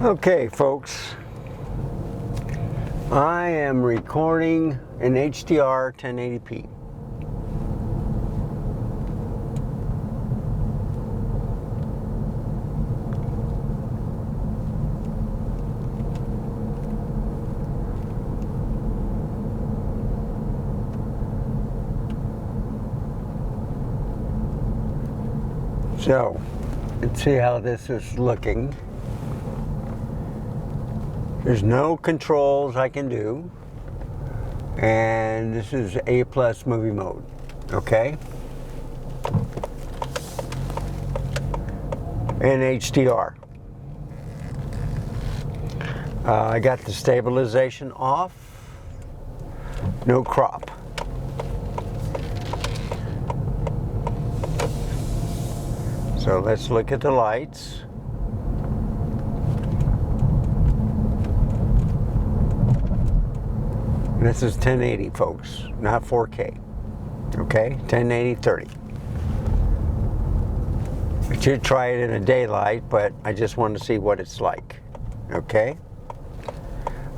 Okay, folks, I am recording in HDR 1080p. So, let's see how this is looking. There's no controls I can do, and this is A+ movie mode, okay? And HDR. I got the stabilization off, no crop. So let's look at the lights. This is 1080, folks, not 4K. Okay, 1080, 30. I should try it in a daylight, but I just want to see what it's like. Okay.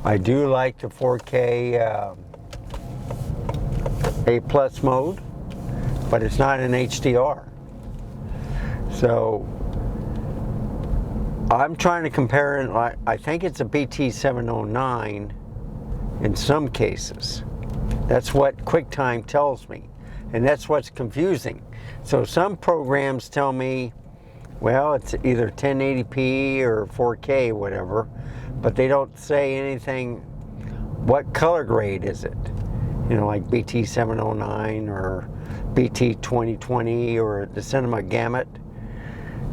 I do like the 4K A+ mode, but it's not in HDR. So I'm trying to compare it. I think it's a BT709. In some cases. That's what QuickTime tells me, and that's what's confusing. So some programs tell me, well, it's either 1080p or 4K, whatever, but they don't say anything, what color grade is it? You know, like BT709 or BT2020 or the Cinema Gamut.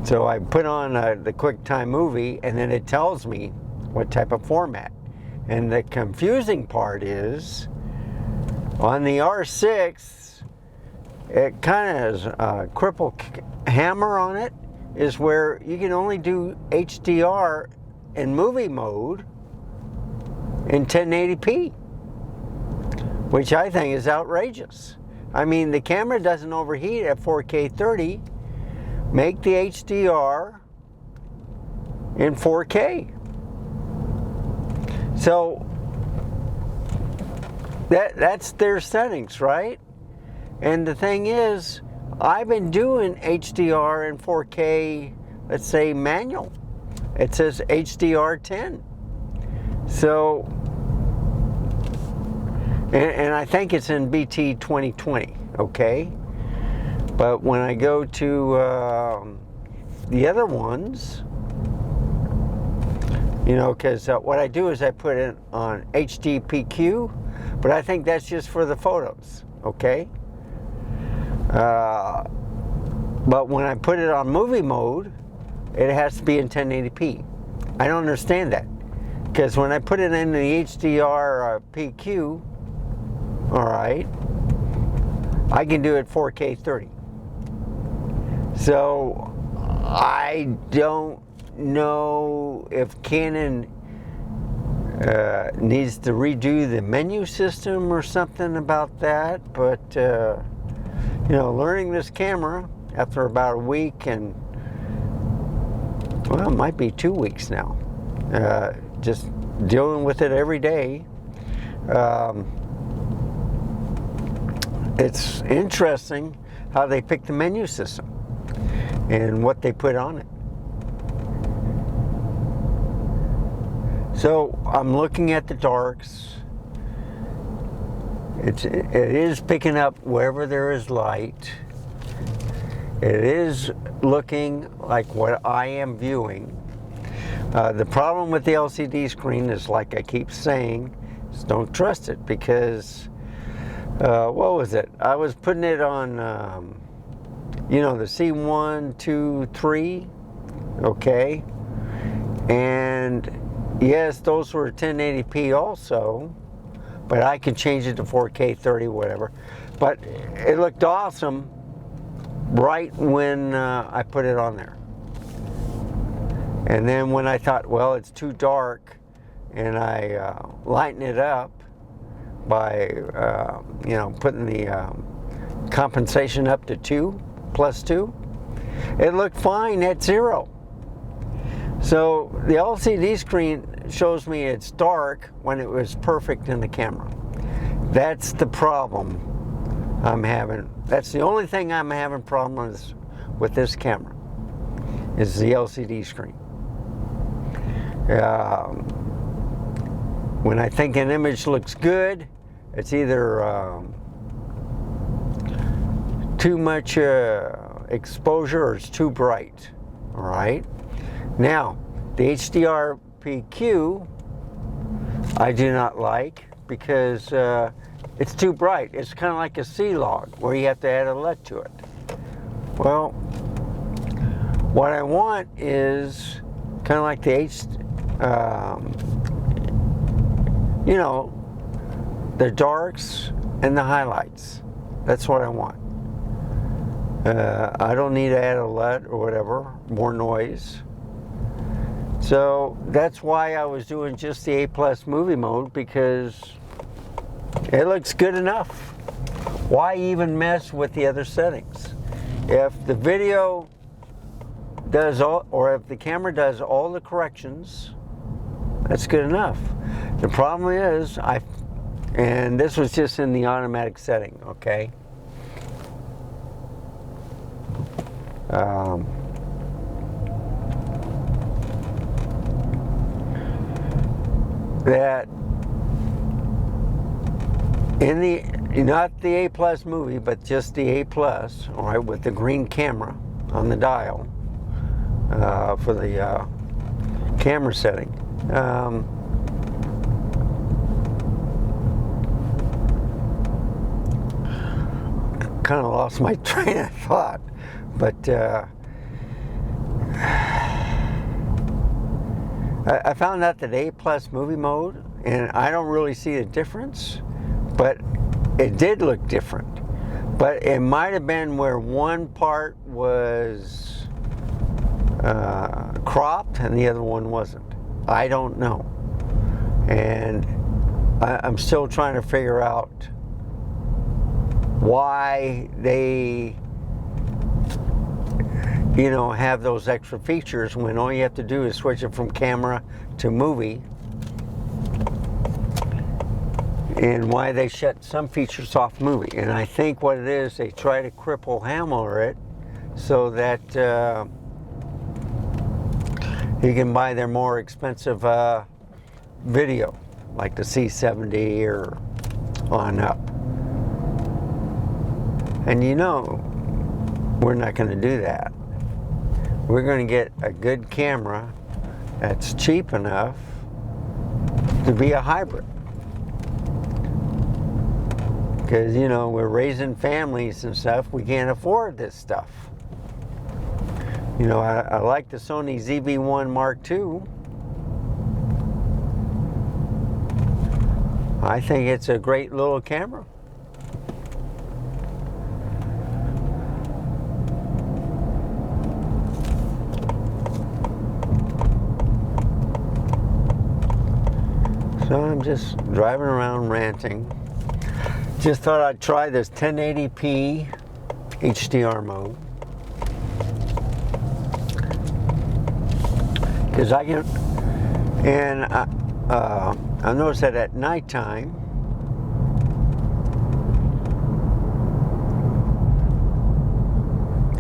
So I put on the QuickTime movie, and then it tells me what type of format. And the confusing part is, on the R6, it kind of has a cripple hammer on it, is where you can only do HDR in movie mode in 1080p, which I think is outrageous. I mean, the camera doesn't overheat at 4K 30. Make the HDR in 4K. So that's their settings, right? And the thing is, I've been doing HDR and 4K, let's say manual. It says HDR 10. So, and I think it's in BT 2020, okay? But when I go to the other ones, you know, because what I do is I put it on HDPQ, but I think that's just for the photos, okay? But when I put it on movie mode, it has to be in 1080p. I don't understand that, because when I put it in the HDR PQ, all right, I can do it 4K 30. So I don't know if Canon needs to redo the menu system or something about that, but you know, learning this camera after about a week, and well, it might be 2 weeks now, just dealing with it every day. It's interesting how they pick the menu system and what they put on it. So I'm looking at the darks. It is picking up wherever there is light. It is looking like what I am viewing. The problem with the LCD screen is, like I keep saying, is don't trust it, because what was it? I was putting it on, you know, the C1, 2, 3, okay? And yes, those were 1080p also, but I can change it to 4K 30, whatever. But it looked awesome right when I put it on there. And then when I thought, well, it's too dark, and I lighten it up by, you know, putting the compensation up to 2, +2, it looked fine at 0. So the LCD screen shows me it's dark when it was perfect in the camera. That's the problem I'm having. That's the only thing I'm having problems with this camera, is the LCD screen. When I think an image looks good, it's either too much exposure or it's too bright. All right. Now, the HDR PQ I do not like because it's too bright. It's kind of like a C-Log where you have to add a LUT to it. Well, what I want is kind of like the you know, the darks and the highlights. That's what I want. I don't need to add a LUT or whatever, more noise. So that's why I was doing just the A+ movie mode, because it looks good enough. Why even mess with the other settings? If the video does all, or if the camera does all the corrections, that's good enough. The problem is, and this was just in the automatic setting, okay? That in the, not the A+ movie, but just the A+, all right, with the green camera on the dial for the camera setting. Kind of lost my train of thought, but I found out that A+ movie mode, and I don't really see the difference, but it did look different. But it might have been where one part was cropped and the other one wasn't. I don't know. And I'm still trying to figure out why they, you know, have those extra features when all you have to do is switch it from camera to movie, and why they shut some features off movie. And I think what it is, they try to cripple hammer it so that you can buy their more expensive video, like the C70 or on up. And you know, we're not going to do that. We're going to get a good camera that's cheap enough to be a hybrid. Because, you know, we're raising families and stuff. We can't afford this stuff. You know, I like the Sony ZV-1 Mark II. I think it's a great little camera. So I'm just driving around ranting. Just thought I'd try this 1080p HDR mode. Because I can, and I noticed that at nighttime,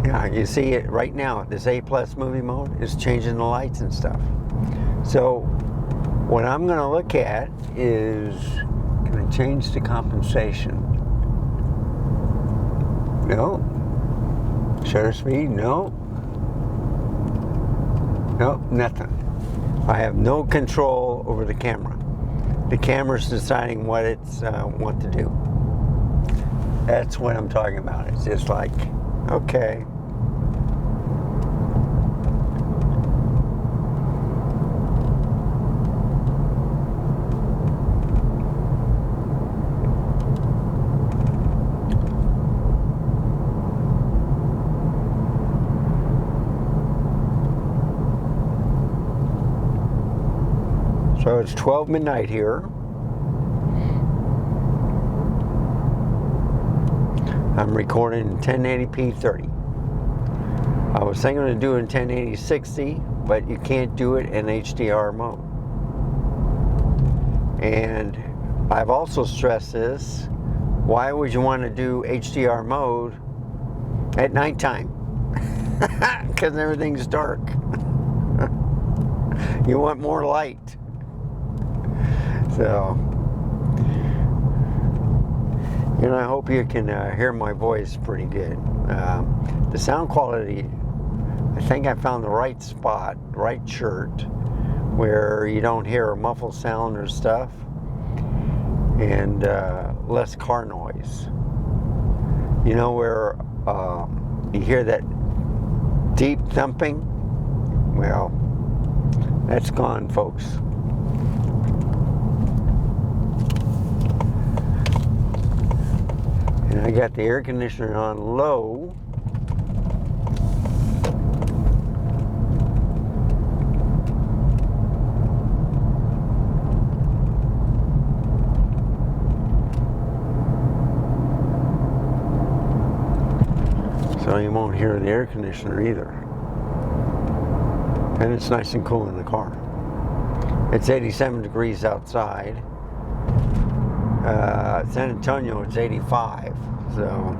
yeah, you see it right now, this A+ movie mode is changing the lights and stuff. So what I'm going to look at is, can I change the compensation? No. Shutter speed? No. No, nothing. I have no control over the camera. The camera's deciding what it's want to do. That's what I'm talking about. It's just like, okay. So it's 12 midnight here. I'm recording 1080p 30. I was thinking of doing 1080 60, but you can't do it in HDR mode. And I've also stressed this. Why would you want to do HDR mode at nighttime? Because everything's dark. You want more light. So, I hope you can hear my voice pretty good. The sound quality, I think I found the right spot, right shirt, where you don't hear a muffled sound or stuff, and less car noise. Where you hear that deep thumping? Well, that's gone, folks. And I got the air conditioner on low. So you won't hear the air conditioner either. And it's nice and cool in the car. It's 87 degrees outside. San Antonio, it's 85. So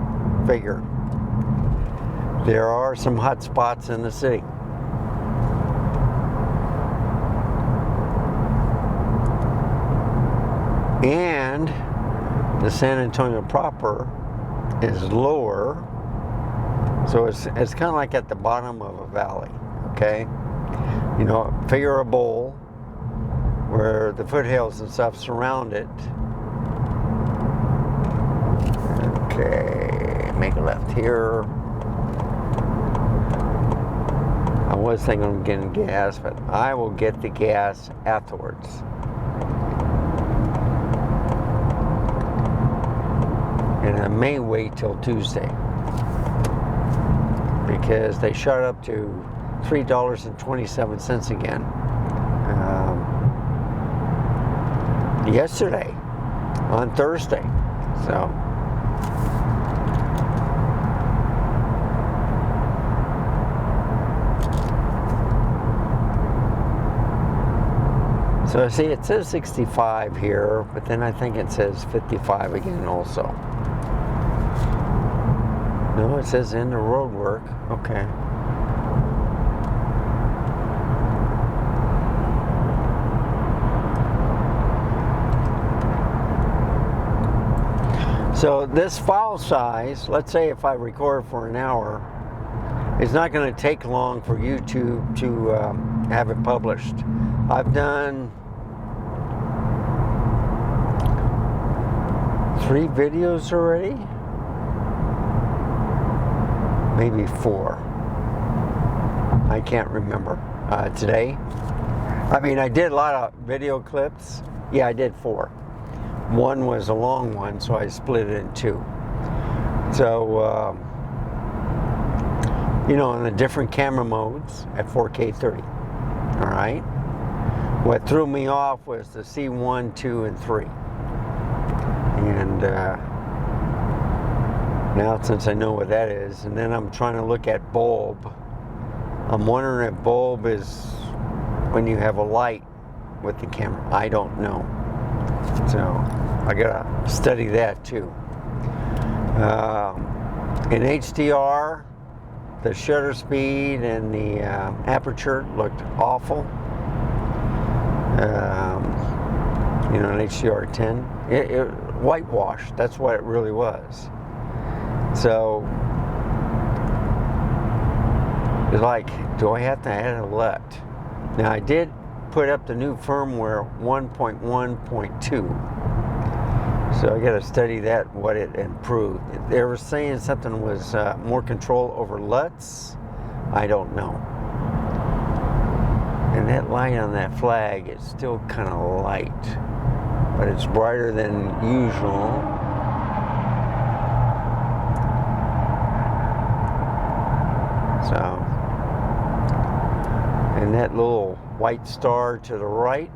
figure. There are some hot spots in the city. And the San Antonio proper is lower. So it's kind of like at the bottom of a valley, okay? Figure a bowl where the foothills and stuff surround it. Okay, make a left here. I was thinking of getting gas, but I will get the gas afterwards. And I may wait till Tuesday, because they shot up to $3.27 again yesterday on Thursday. So see, it says 65 here, but then I think it says 55 again also. No, it says in the road work. Okay. So this file size, let's say if I record for an hour, it's not going to take long for YouTube to have it published. I've done 3 videos already. Maybe 4. I can't remember. Today. I mean, I did a lot of video clips. Yeah, I did 4. One was a long one, so I split it in 2. So, in the different camera modes at 4K 30. All right? What threw me off was the C1, 2, and 3. And now, since I know what that is, and then I'm trying to look at bulb. I'm wondering if bulb is when you have a light with the camera. I don't know. So I gotta study that too. In HDR, the shutter speed and the aperture looked awful. In HDR 10, it whitewashed. That's what it really was. So it's like, do I have to add a LUT? Now I did put up the new firmware 1.1.2, so I got to study that, what it improved. They were saying something was more control over LUTs. I don't know. And that light on that flag is still kind of light, but it's brighter than usual. So, and that little white star to the right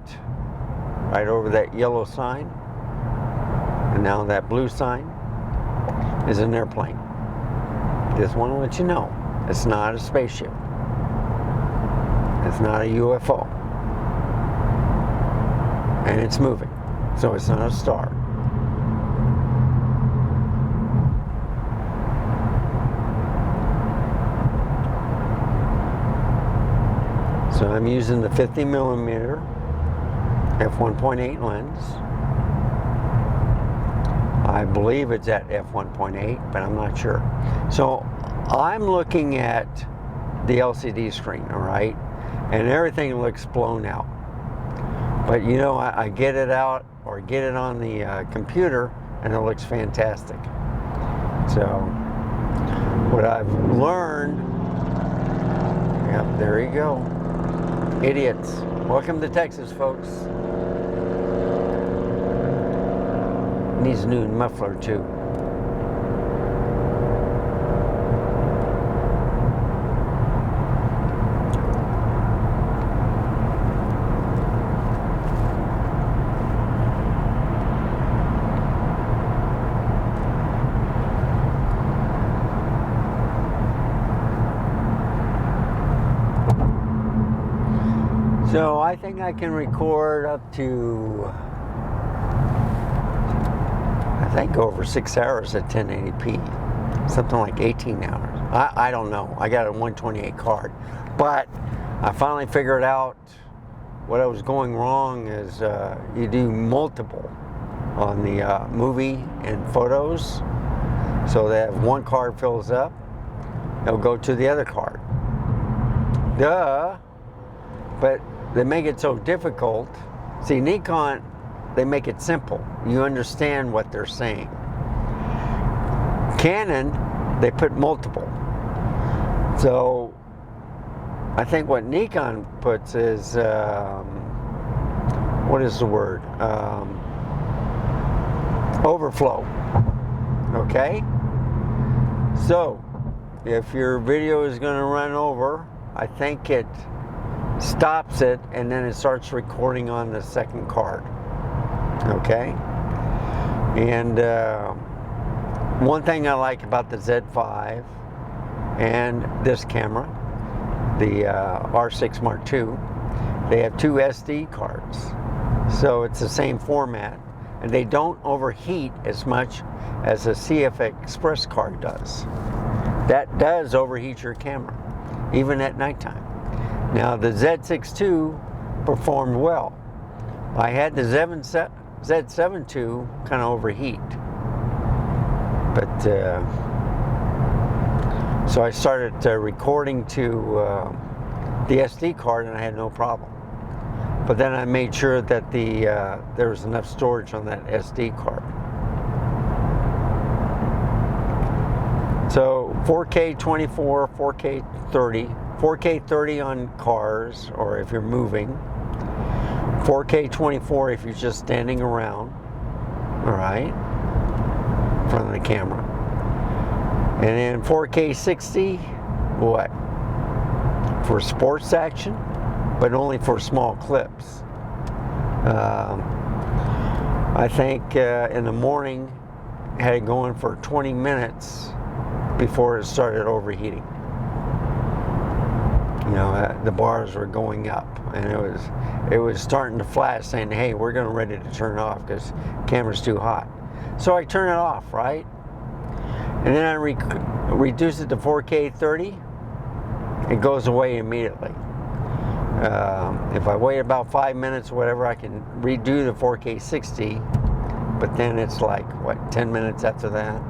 over that yellow sign, and now that blue sign is an airplane. Just want to let you know, it's not a spaceship. It's It's not a UFO. And it's moving. So it's not a star. So I'm using the 50mm f1.8 lens. I believe it's at f1.8, but I'm not sure. So I'm looking at the LCD screen, all right? And everything looks blown out. But you know, I get it out or get it on the computer and it looks fantastic. So what I've learned, yep, there you go. Idiots. Welcome to Texas, folks. Needs a new muffler too. So I think I can record up to, I think over 6 hours at 1080p, something like 18 hours. I don't know. I got a 128 card, but I finally figured out what I was going wrong is you do multiple on the movie and photos, so that if one card fills up, it'll go to the other card. Duh, but they make it so difficult. See, Nikon, they make it simple. You understand what they're saying. Canon, they put multiple. So I think what Nikon puts is, what is the word? Overflow. Okay? So if your video is going to run over, I think it stops it and then it starts recording on the second card. Okay? And one thing I like about the Z5 and this camera, the R6 Mark II, they have two SD cards. So it's the same format and they don't overheat as much as a CF Express card does. That does overheat your camera, even at nighttime. Now the Z6 II performed well. I had the Z7 II kind of overheat. But, so I started recording to the SD card and I had no problem. But then I made sure that there was enough storage on that SD card. So 4K 24, 4K 30, 4K 30 on cars or if you're moving, 4K 24 if you're just standing around, all right, in front of the camera. And then 4K 60, what? For sports action, but only for small clips. I think in the morning, I had it going for 20 minutes before it started overheating. You know, the bars were going up and it was starting to flash saying, hey, we're ready to turn it off because the camera's too hot. So I turn it off, right? And then I reduce it to 4K 30, it goes away immediately. If I wait about 5 minutes or whatever, I can redo the 4K 60, but then it's like, what, 10 minutes after that?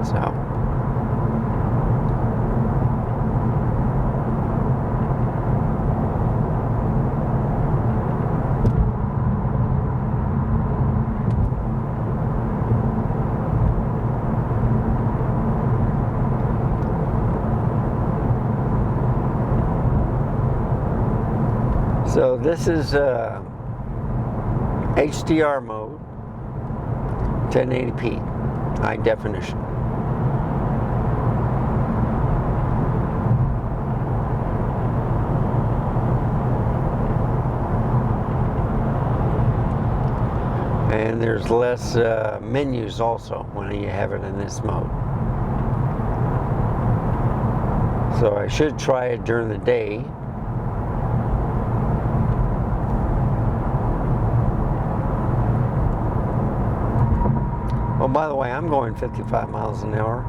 So. So this is HDR mode, 1080p, high definition. And there's less menus also when you have it in this mode. So I should try it during the day. by the way, I'm going 55 miles an hour.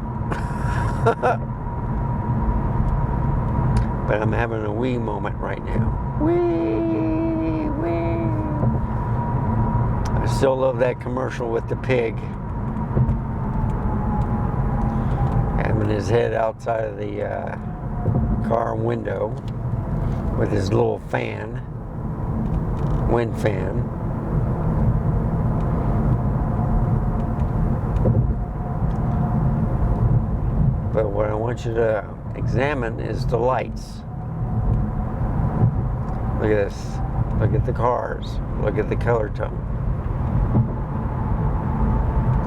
But I'm having a wee moment right now. Wee, wee. I still love that commercial with the pig having his head outside of the car window with his little fan, wind fan. But what I want you to examine is the lights. Look at this. Look at the cars. Look at the color tone.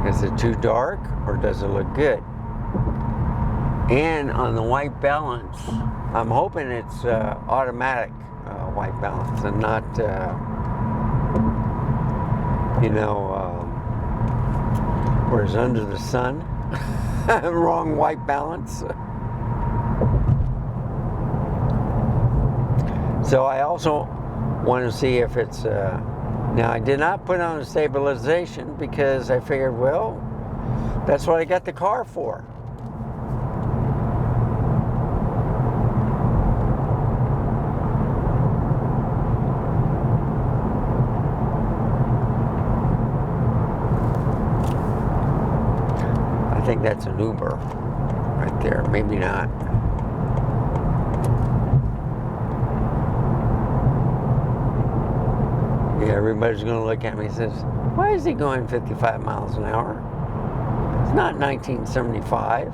Is it too dark or does it look good? And on the white balance, I'm hoping it's automatic white balance and not, where it's under the sun. Wrong white balance. So I also want to see if it's, now I did not put on a stabilization because I figured, well, that's what I got the car for. I think that's an Uber right there. Maybe not. Yeah, everybody's going to look at me and says, why is he going 55 miles an hour? It's not 1975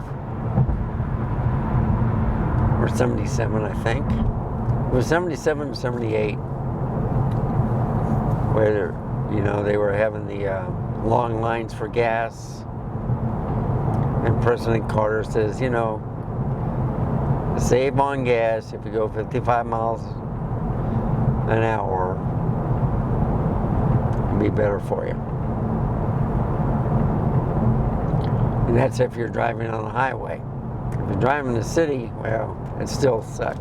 or 77, I think. It was 77, 78, where, they were having the long lines for gas. And President Carter says, save on gas if you go 55 miles an hour, it'll be better for you. And that's if you're driving on the highway. If you're driving in the city, well, it still sucks.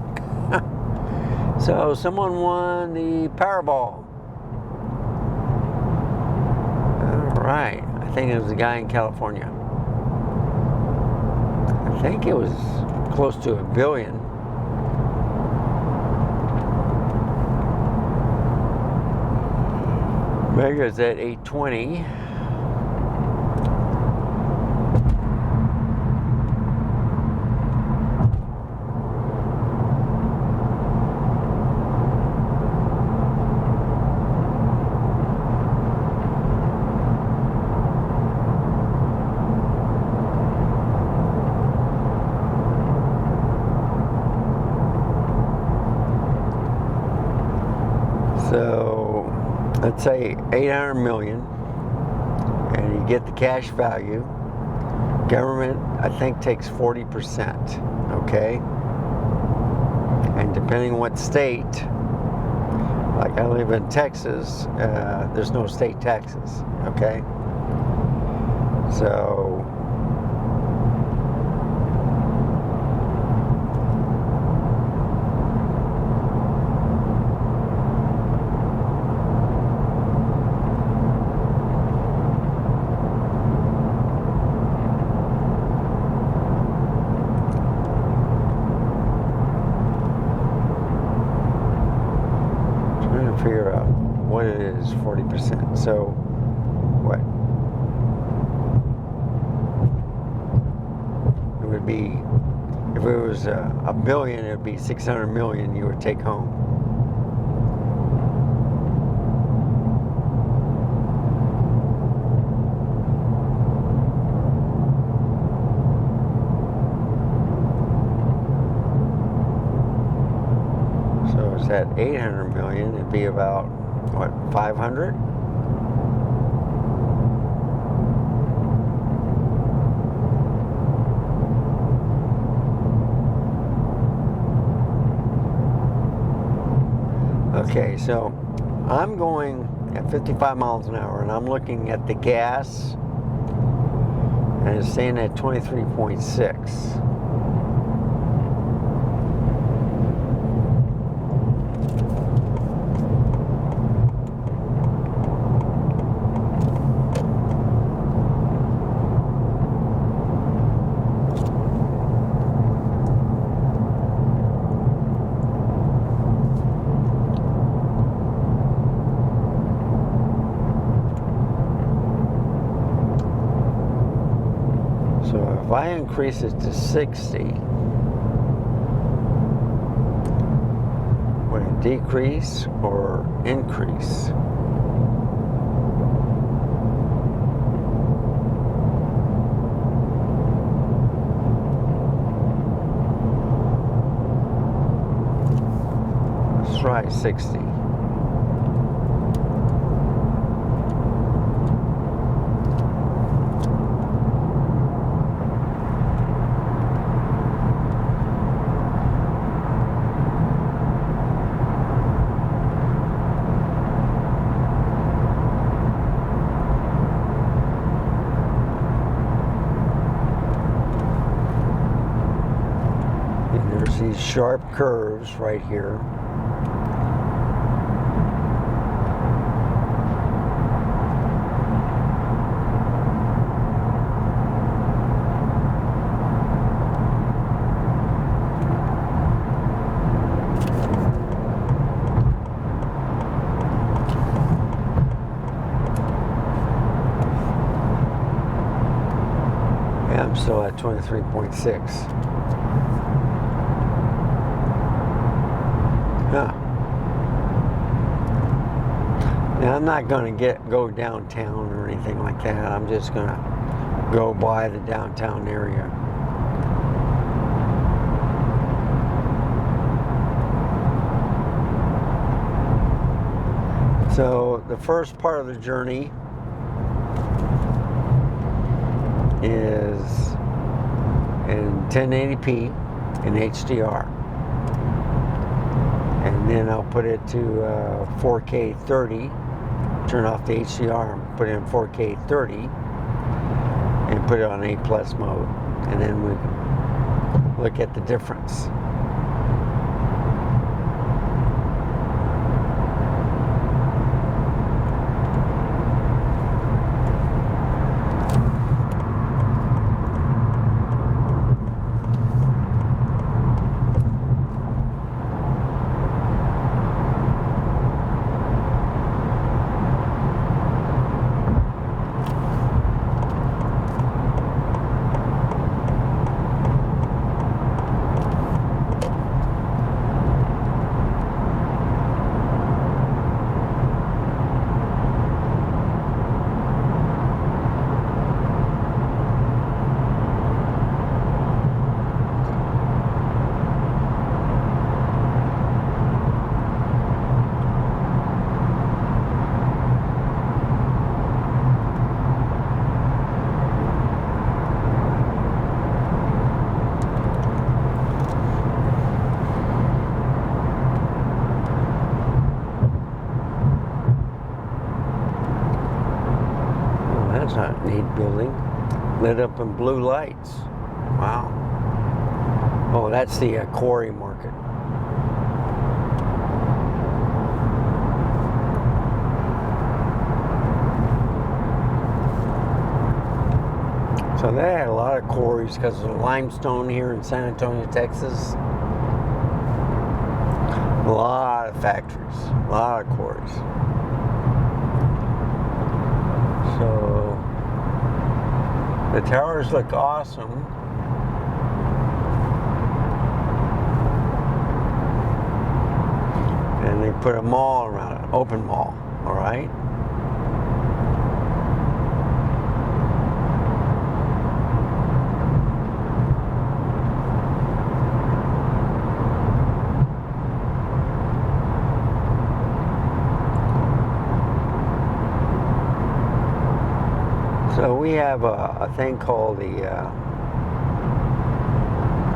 So someone won the Powerball. All right, I think it was a guy in California. I think it was close to $1 billion. Mega's at 820. So let's say 800 million, and you get the cash value. Government, I think, takes 40%, okay? And depending on what state, like I live in Texas, there's no state taxes, okay? So figure out what it is, 40%. So, what? It would be, if it was $1 billion, it would be 600 million you would take home. At 800 million, it'd be about, what, 500? Okay, so I'm going at 55 miles an hour, and I'm looking at the gas, and it's saying at 23.6. if I increase it to 60, would it decrease or increase? Let's try 60. There's these sharp curves right here. Yeah, I'm still at 23.6. Huh. Now I'm not going to go downtown or anything like that. I'm just going to go by the downtown area. So the first part of the journey is in 1080p in HDR. And then I'll put it to 4K 30, turn off the HDR and put it in 4K 30 and put it on A+ mode. And then we can look at the difference. That's not a neat building. Lit up in blue lights. Wow. Oh, that's the quarry market. So they had a lot of quarries because of the limestone here in San Antonio, Texas. A lot of factories, a lot of quarries. So the towers look awesome. And they put a mall around it, open mall, all right? So we have a thing called the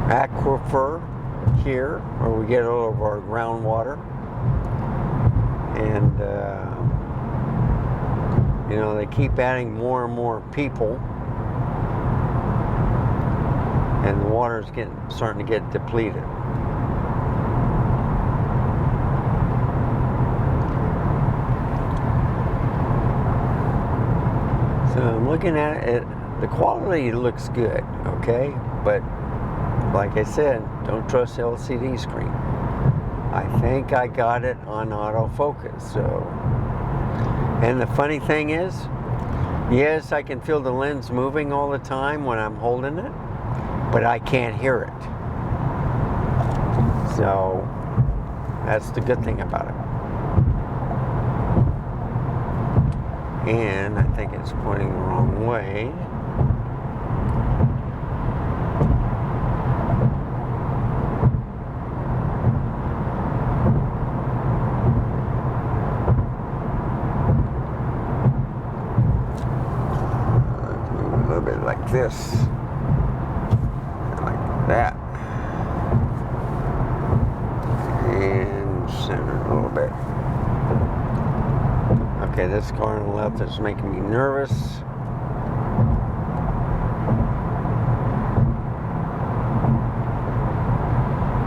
aquifer here, where we get all of our groundwater. And, you know, they keep adding more and more people. And the water's starting to get depleted. So I'm looking at it, the quality looks good, okay? But like I said, don't trust the LCD screen. I think I got it on autofocus, so. And the funny thing is, Yes, I can feel the lens moving all the time when I'm holding it, but I can't hear it. So that's the good thing about it. And I think it's pointing the wrong way. Like this, like that, and center a little bit. Okay, this car on the left is making me nervous.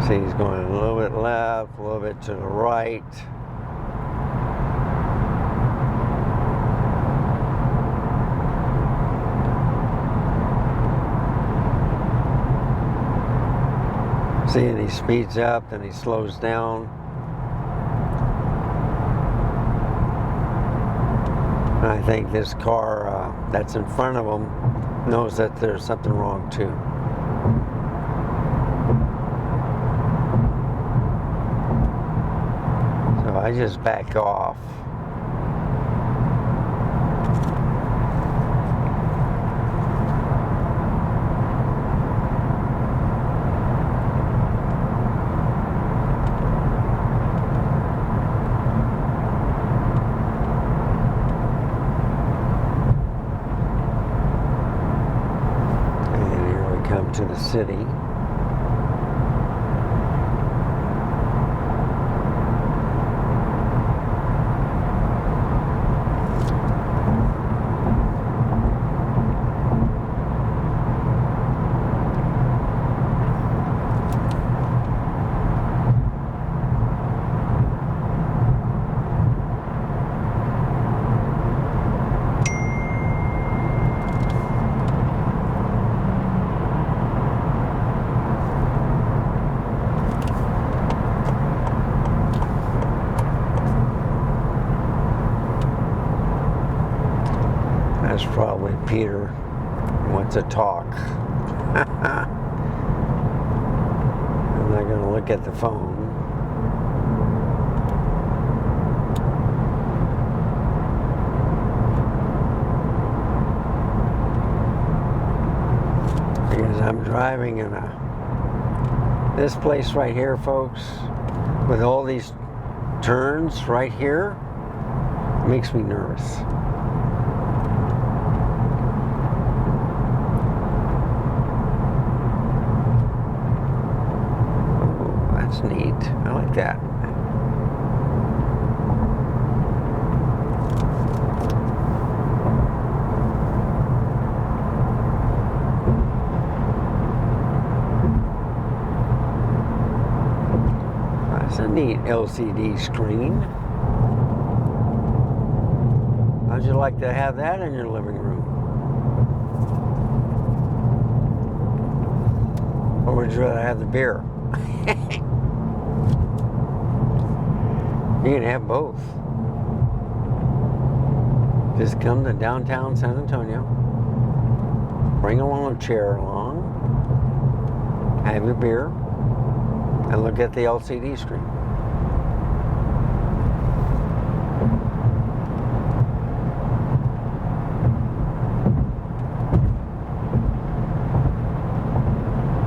See, he's going a little bit left, a little bit to the right. See, and he speeds up, then he slows down. And I think this car that's in front of him knows that there's something wrong too. So I just back off. To the city. That's probably Peter wants to talk. I'm not going to look at the phone. Because I'm driving in this place right here, folks, with all these turns right here, makes me nervous. That's neat. I like that. That's a neat LCD screen. How'd you like to have that in your living room? Or would you rather have the beer? You can have both. Just come to downtown San Antonio, bring along a chair along, have your beer, and look at the LCD screen.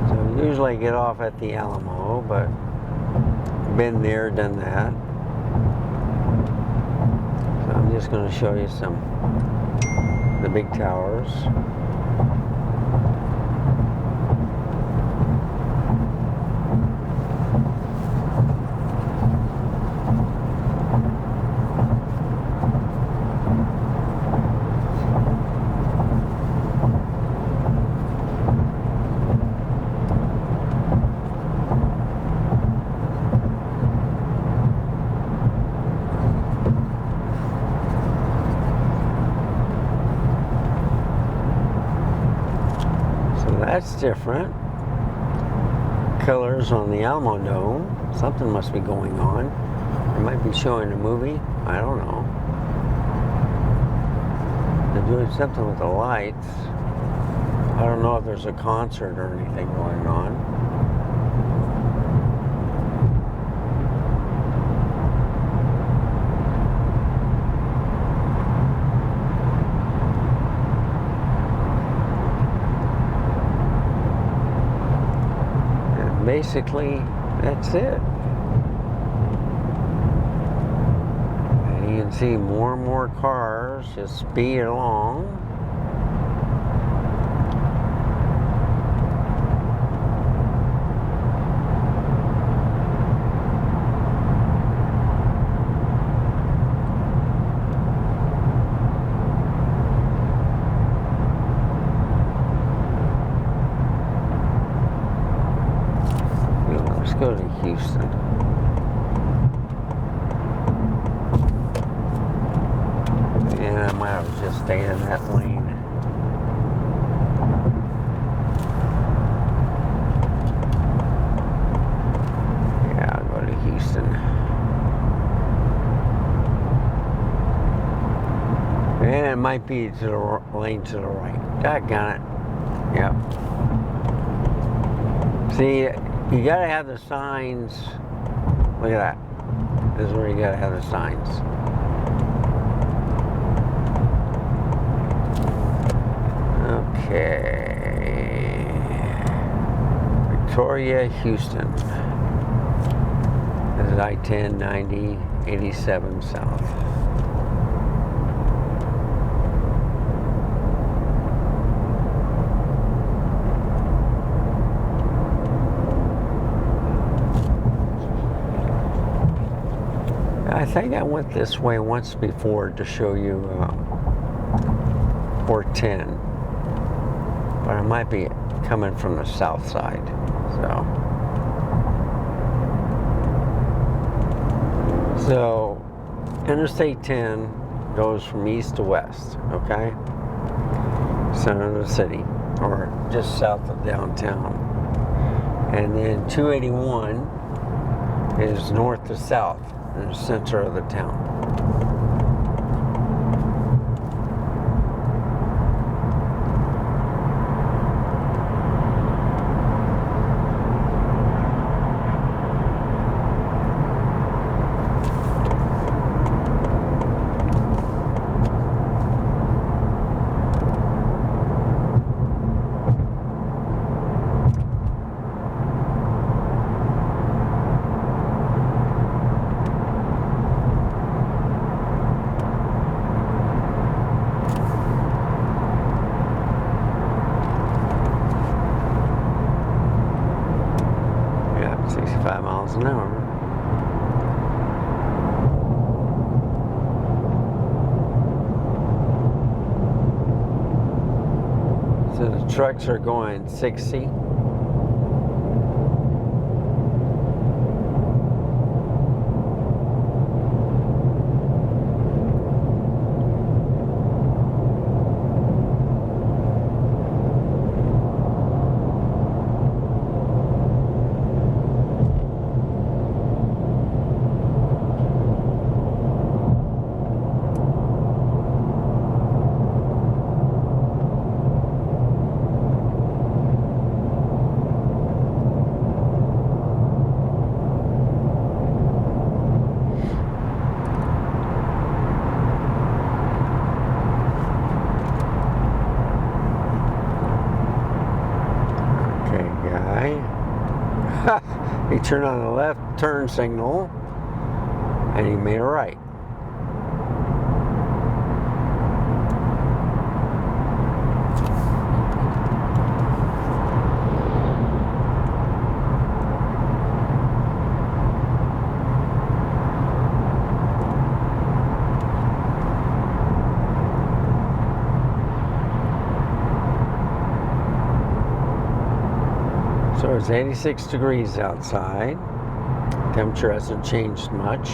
So usually I get off at the Alamo, but been there, done that. So I'm just going to show you the big towers. That's different. Colors on the Alamo Dome. Something must be going on. They might be showing a movie. I don't know. The doing something with the lights. I don't know if there's a concert or anything going on. And basically, that's it. And you can see more and more cars just speed along. Let's go to Houston. And I might have just stayed in that lane. Yeah, I'll go to Houston. And it might be to the lane to the right. Doggone it. Yep. See, you gotta have the signs. Look at that. This is where you gotta have the signs. Okay. Victoria, Houston. This is I-10, 90, 87 south. I think I went this way once before to show you 410, but I might be coming from the south side. So Interstate 10 goes from east to west, okay? Center of the city, or just south of downtown. And then 281 is north to south in the center of the town. Yeah, 65 miles an hour. So the trucks are going 60. He turned on the left turn signal and he made a right. So it's 86 degrees outside. Temperature hasn't changed much.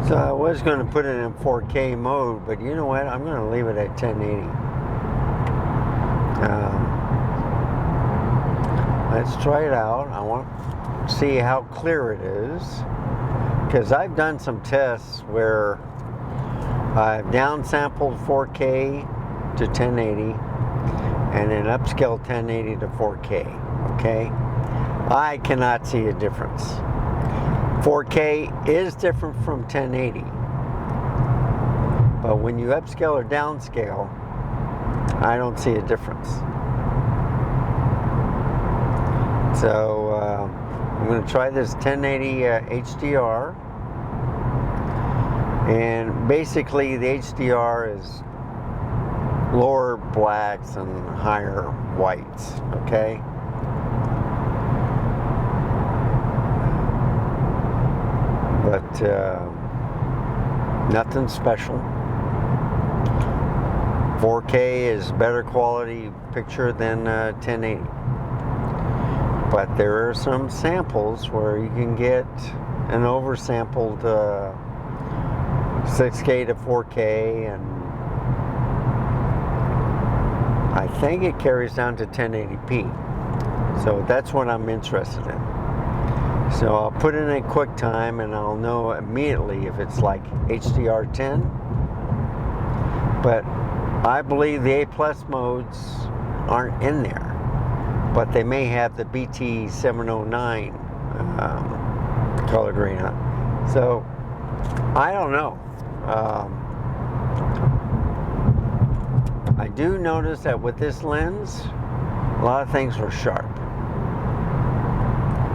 So I was going to put it in 4K mode, but you know what? I'm going to leave it at 1080. Let's try it out. I want to see how clear it is, because I've done some tests where I've downsampled 4K to 1080 and then upscaled 1080 to 4K. Okay, I cannot see a difference. 4K is different from 1080, but when you upscale or downscale, I don't see a difference. So I'm going to try this 1080 HDR, and basically the HDR is lower blacks and higher whites. Okay. But nothing special. 4K is better quality picture than 1080. But there are some samples where you can get an oversampled 6K to 4K, and I think it carries down to 1080p. So that's what I'm interested in. So I'll put it in QuickTime and I'll know immediately if it's like HDR10. But I believe the A+ modes aren't in there, but they may have the BT709 color gradient. So I don't know. I do notice that with this lens, a lot of things are sharp.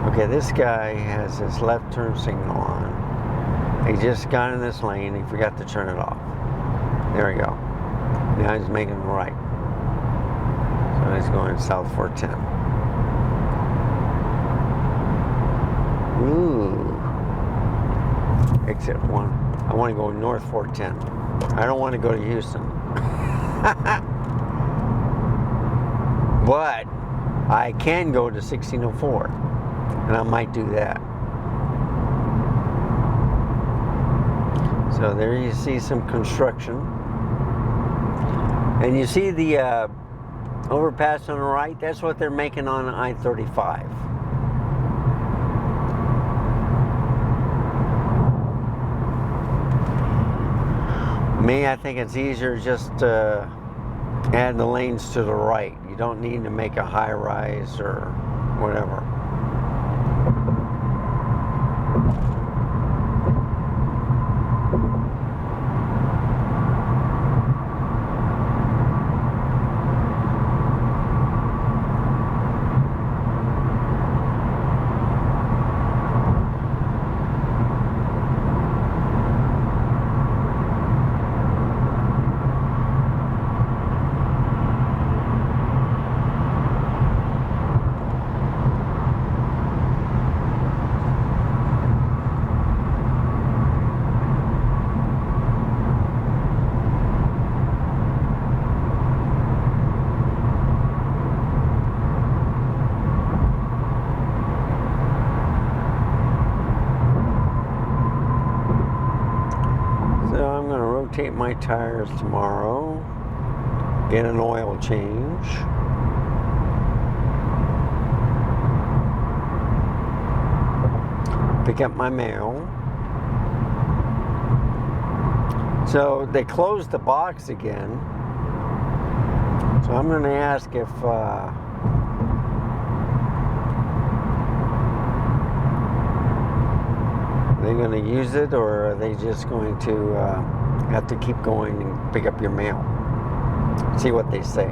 Okay, this guy has his left turn signal on. He just got in this lane, he forgot to turn it off. There we go. Now he's making a right. So he's going south 410. Ooh. Exit 1. I want to go north 410. I don't want to go to Houston. But I can go to 1604. And I might do that. So there you see some construction. And you see the overpass on the right? That's what they're making on I-35. Me, I think it's easier just to add the lanes to the right. You don't need to make a high rise or whatever. Rotate my tires tomorrow, get an oil change. Pick up my mail. So they closed the box again. So I'm going to ask if they're going to use it, or are they just going to have to keep going and pick up your mail. See what they say.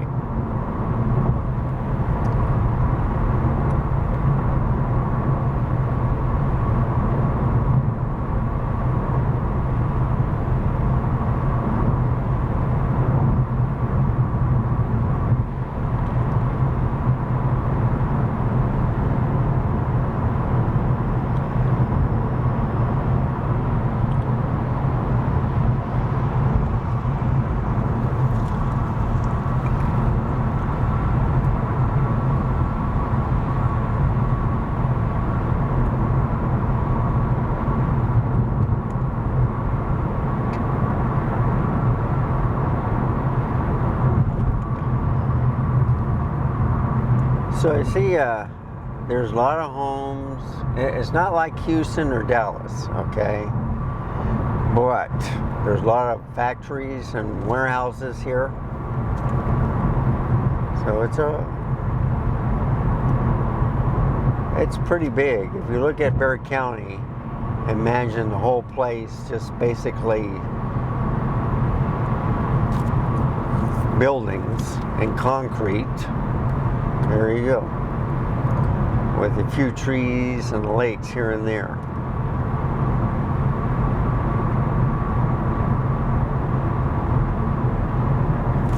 So I see there's a lot of homes. It's not like Houston or Dallas, okay? But there's a lot of factories and warehouses here. So it's pretty big. If you look at Bexar County, imagine the whole place just basically buildings and concrete. There you go. With a few trees and lakes here and there.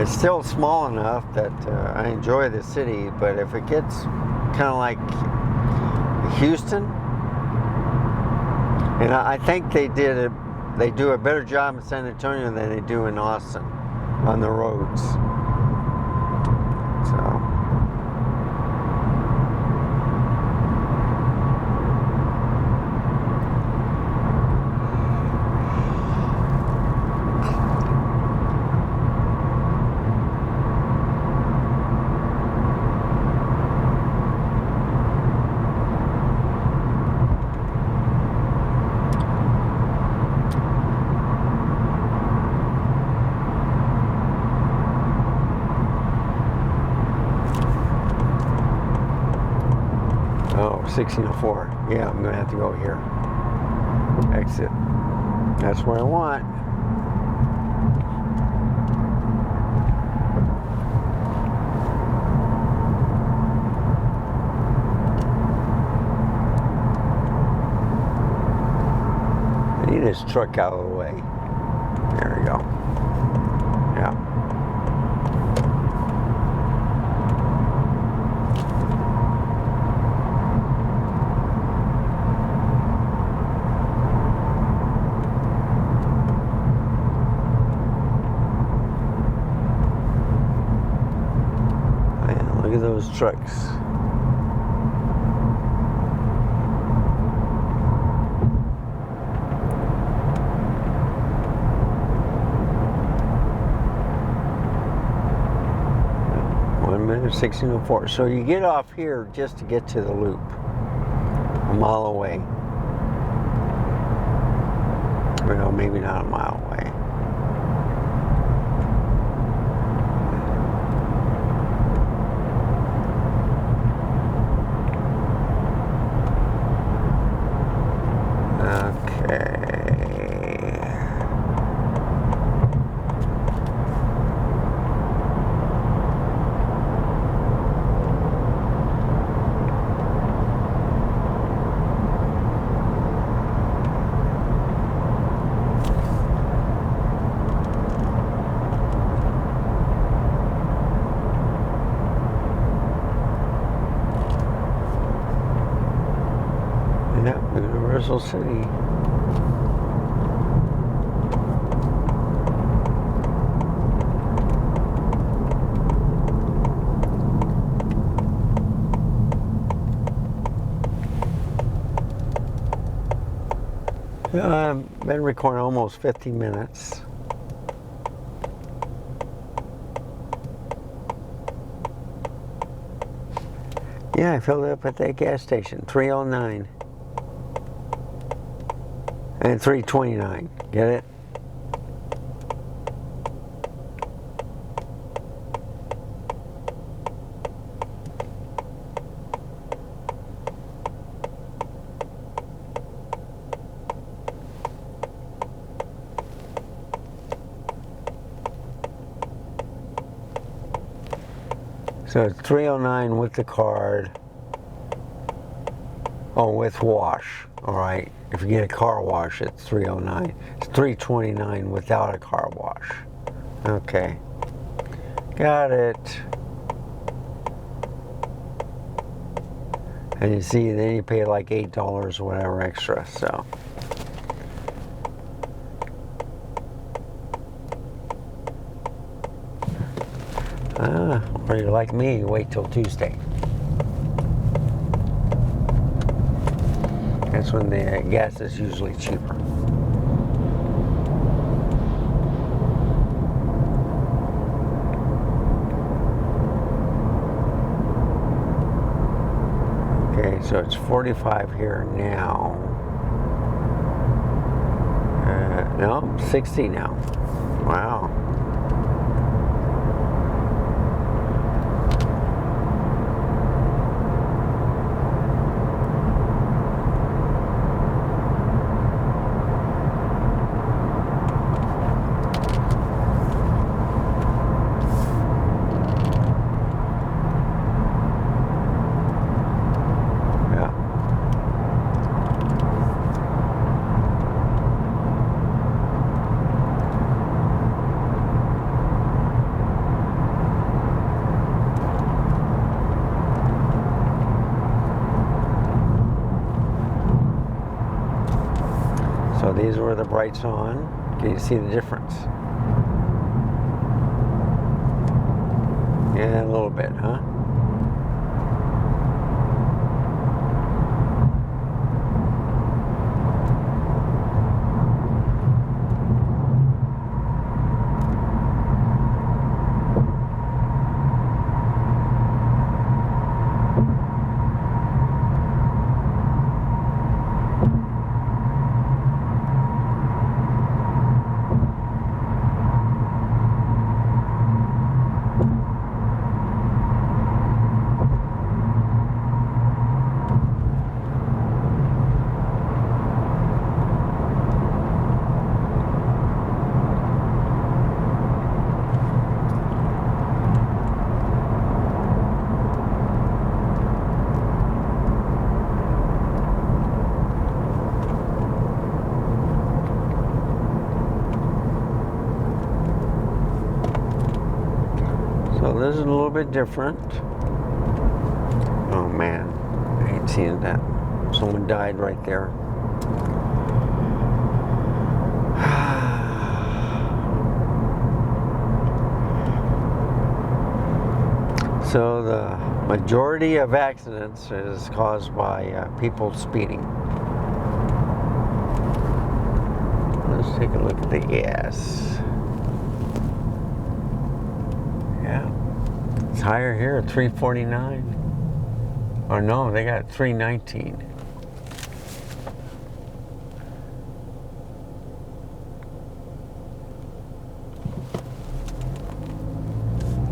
It's still small enough that I enjoy the city, but if it gets kind of like Houston, and I think they do a better job in San Antonio than they do in Austin on the roads. So. Oh, 1604. Yeah, I'm gonna have to go here. Exit. That's what I want. I need this truck out of the way. There we go. Yeah. Look at those trucks. One minute, 1604. So you get off here just to get to the loop. A mile away. Well, maybe not a mile away. Yep, Universal City. I've been recording almost 50 minutes. Yeah, I filled up at that gas station, 309 and 329. Get it? So it's 309 with the card. Oh, with wash. All right. If you get a car wash, it's 309. It's 329 without a car wash. Okay. Got it. And you see, then you pay like $8 or whatever extra, so. Or you're like me, you wait till Tuesday. That's when the gas is usually cheaper. it's 45 here now. No, 60 now. Wow. So these were the brights on. Can you see the difference? Yeah, a little bit, huh? So this is a little bit different. Oh man, I hate seeing that. Someone died right there. So the majority of accidents is caused by people speeding. Let's take a look at the EOS. Yeah, it's higher here at 349. Or no, they got 319.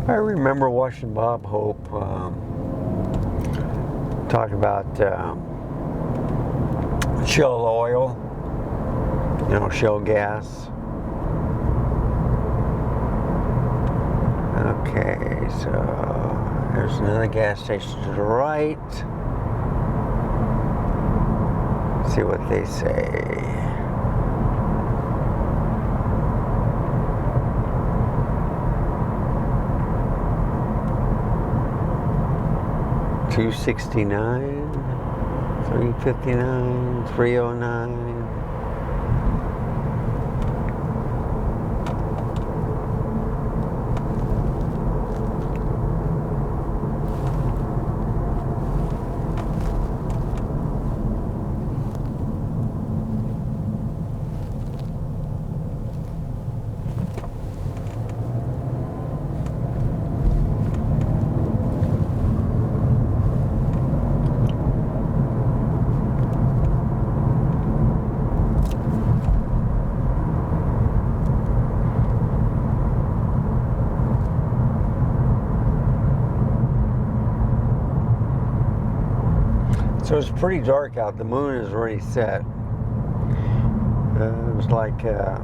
I remember watching Bob Hope talk about shell oil, you know, shell gas. Okay, so there's another gas station to the right. Let's see what they say. $269, $359, $309. So it's pretty dark out. The moon is already set. It was like a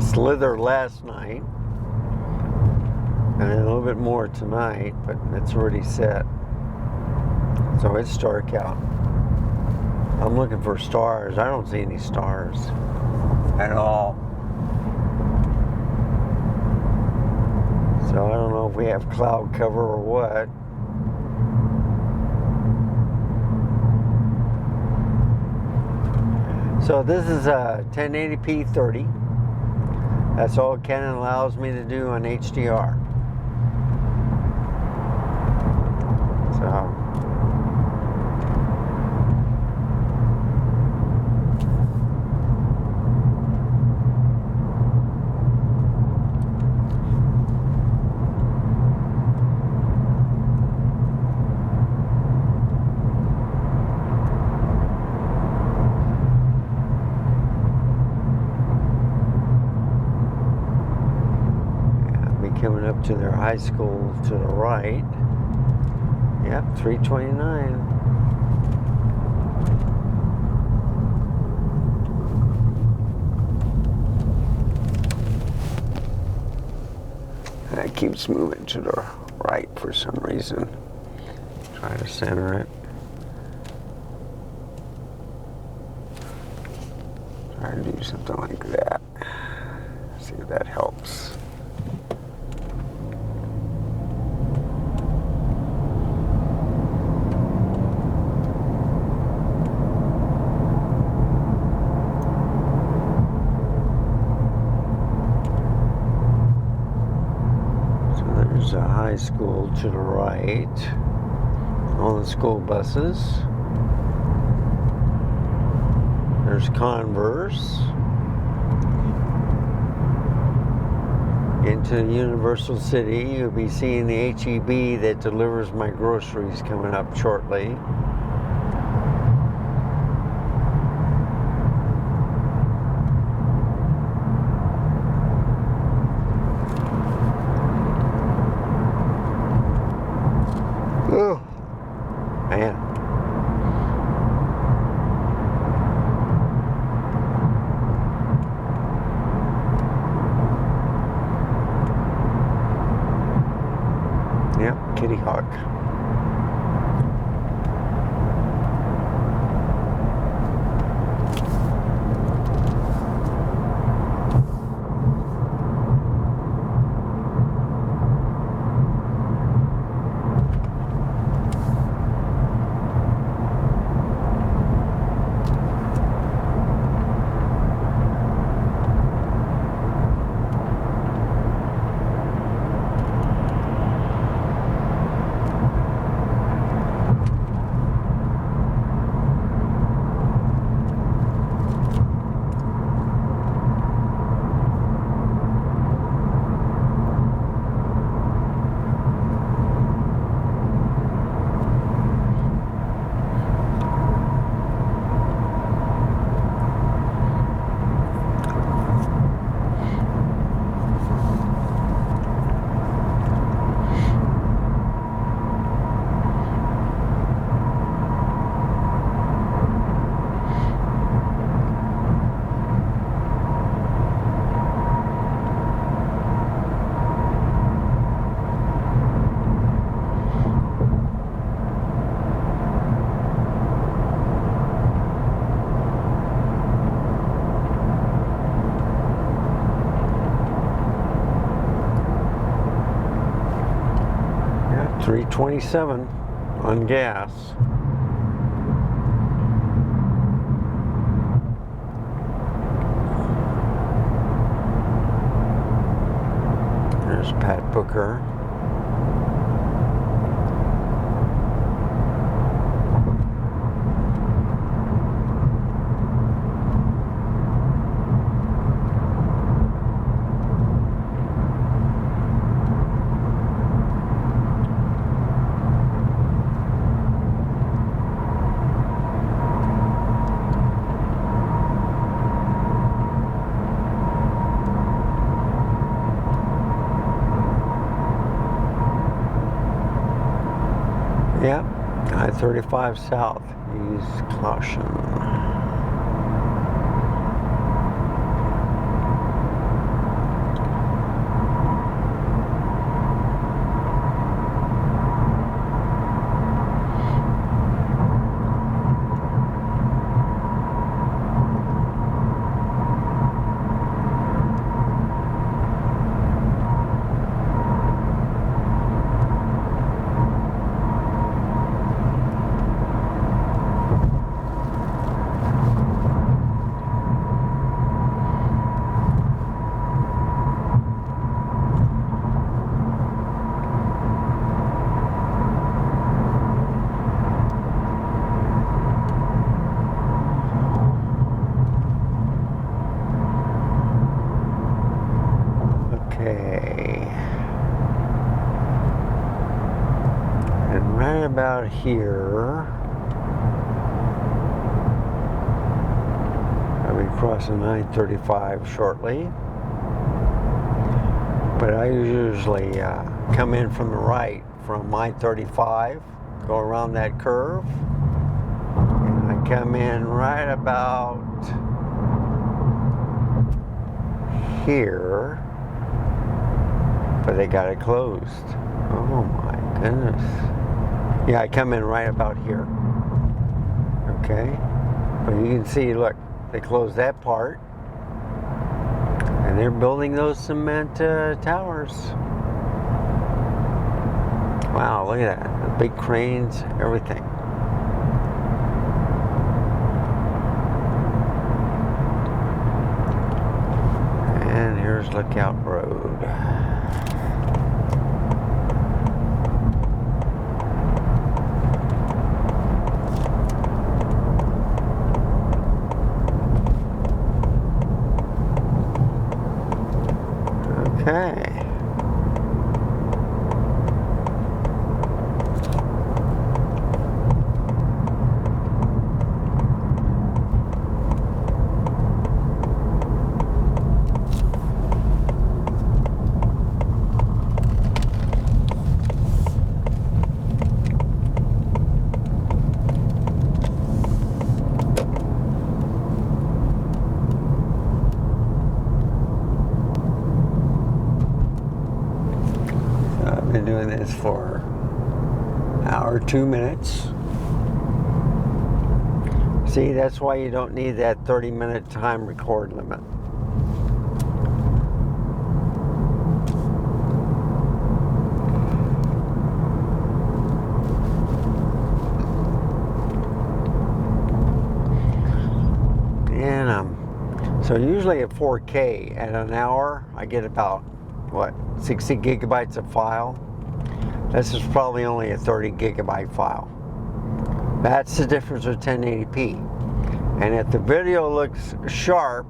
slither last night, and a little bit more tonight, but it's already set. So it's dark out. I'm looking for stars. I don't see any stars at all. So I don't know if we have cloud cover or what. So this is a 1080p 30. That's all Canon allows me to do on HDR. So Coming up to their high school to the right. Yep, 329. That keeps moving to the right for some reason. Try to center it. Try to do something like that. See if that helps. There's a high school to the right. All the school buses. There's Converse. Into Universal City, you'll be seeing the HEB that delivers my groceries coming up shortly. Oh, man. Yep, Kitty Hawk. Yeah, 327 on gas. There's Pat Booker. Yep, I-35 south. Use caution. And right about here, I'll be crossing 935 shortly. But I usually come in from the right, from I-35, go around that curve, and I come in right about here, but they got it closed. Oh my goodness. Yeah, I come in right about here. Okay, but you can see, look, they closed that part, and they're building those cement towers. Wow, look at that. The big cranes, everything. And here's Lookout Road. Okay. I've been doing this for an hour, 2 minutes. See, that's why you don't need that 30-minute time record limit. And so usually at 4K at an hour, I get about, what, 60 gigabytes of file. This is probably only a 30 gigabyte file. That's the difference with 1080p. And if the video looks sharp,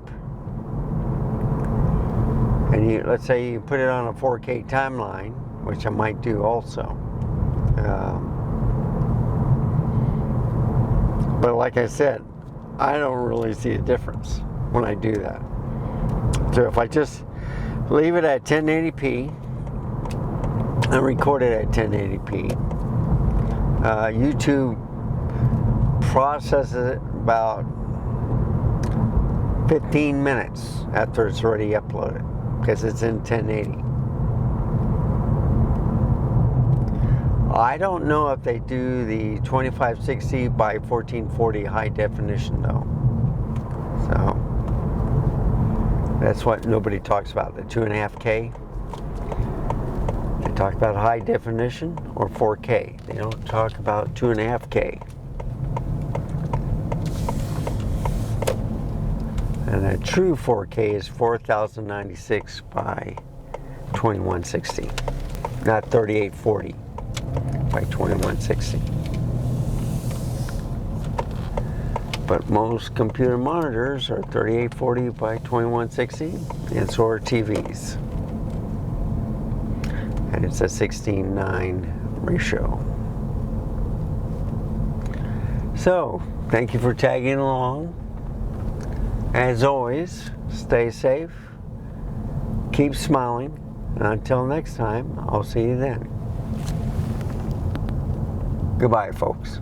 and let's say you put it on a 4K timeline, which I might do also. But like I said, I don't really see a difference when I do that. So if I just leave it at 1080p and record it at 1080p, YouTube processes it about 15 minutes after it's already uploaded, because it's in 1080. I don't know if they do the 2560 by 1440 high definition though. So that's what nobody talks about, the 2.5K. They talk about high definition or 4K. They don't talk about 2.5K. And a true 4K is 4096 by 2160, not 3840 by 2160. But most computer monitors are 3840 by 2160, and so are TVs. And it's a 16:9 ratio. So, thank you for tagging along. As always, stay safe, keep smiling, and until next time, I'll see you then. Goodbye, folks.